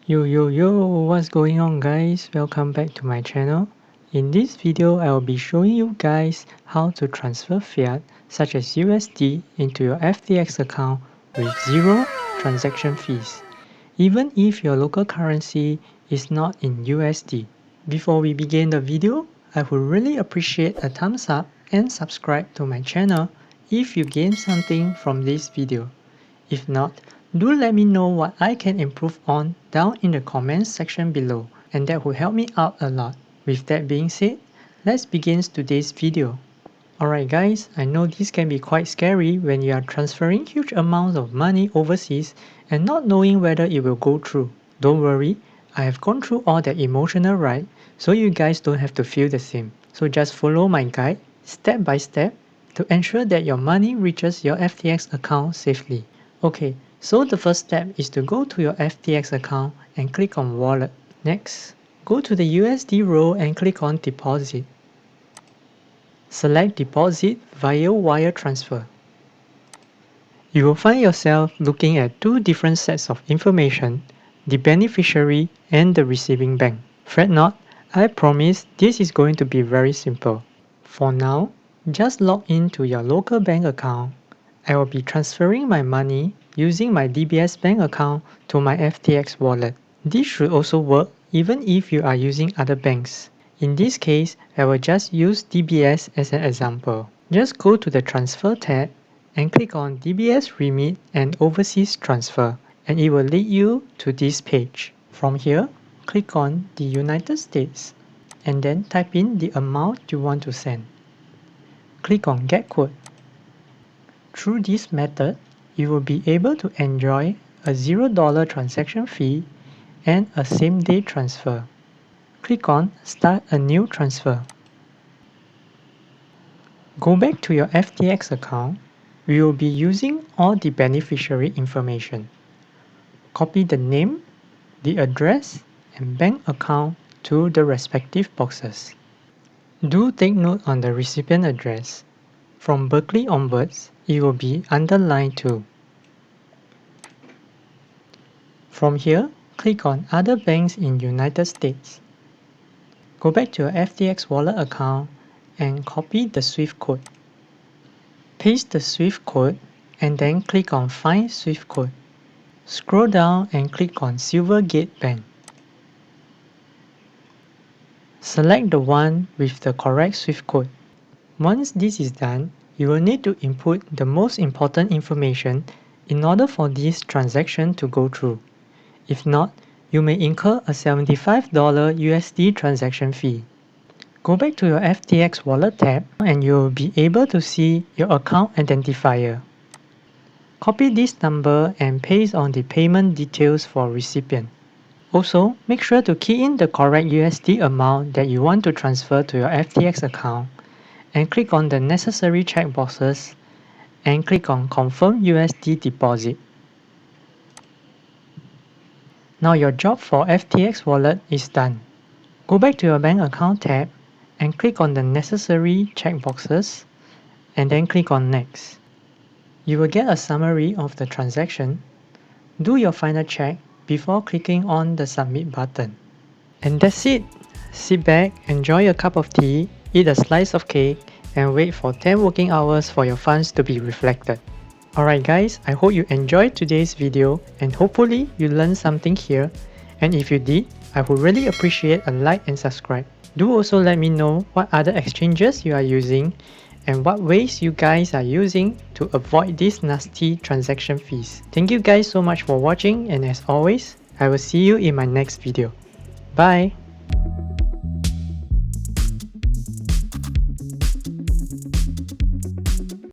Yo, what's going on guys? Welcome back to my channel. In this video, I will be showing you guys how to transfer fiat such as USD into your FTX account with zero transaction fees, even if your local currency is not in USD. Before we begin the video, I would really appreciate a thumbs up and subscribe to my channel if you gain something from this video. If not, do let me know what I can improve on down in the comments section below, and that will help me out a lot. With that being said, let's begin today's video. Alright guys, I know this can be quite scary when you are transferring huge amounts of money overseas and not knowing whether it will go through. Don't worry, I have gone through all that emotional ride, so you guys don't have to feel the same. So just follow my guide step by step to ensure that your money reaches your FTX account safely. Okay, so the first step is to go to your FTX account and click on Wallet. Next, go to the USD row and click on Deposit. Select Deposit via Wire Transfer. You will find yourself looking at two different sets of information, the beneficiary and the receiving bank. Fret not, I promise this is going to be very simple. For now, just log in to your local bank account. I will be transferring my money using my DBS bank account to my FTX wallet. This should also work even if you are using other banks. In this case, I will just use DBS as an example. Just go to the Transfer tab and click on DBS Remit and Overseas Transfer, and it will lead you to this page. From here, click on the United States and then type in the amount you want to send. Click on Get Quote. Through this method, you will be able to enjoy a $0 transaction fee and a same-day transfer. Click on Start a new transfer. Go back to your FTX account. We will be using all the beneficiary information. Copy the name, the address, and bank account to the respective boxes. Do take note on the recipient address. From Berkeley onwards, it will be underlined too. From here, click on Other Banks in United States. Go back to your FTX wallet account and copy the SWIFT code. Paste the SWIFT code and then click on Find SWIFT code. Scroll down and click on Silvergate Bank. Select the one with the correct SWIFT code. Once this is done, you will need to input the most important information in order for this transaction to go through. If not, you may incur a $75 USD transaction fee. Go back to your FTX Wallet tab and you will be able to see your account identifier. Copy this number and paste on the payment details for recipient. Also, make sure to key in the correct USD amount that you want to transfer to your FTX account and click on the necessary checkboxes and click on Confirm USD Deposit. Now your job for FTX Wallet is done. Go back to your bank account tab and click on the necessary checkboxes and then click on Next. You will get a summary of the transaction. Do your final check before clicking on the Submit button. And that's it! Sit back, enjoy a cup of tea, eat a slice of cake, and wait for 10 working hours for your funds to be reflected. Alright guys, I hope you enjoyed today's video and hopefully you learned something here. And if you did, I would really appreciate a like and subscribe. Do also let me know what other exchanges you are using and what ways you guys are using to avoid these nasty transaction fees. Thank you guys so much for watching, and as always, I will see you in my next video. Bye!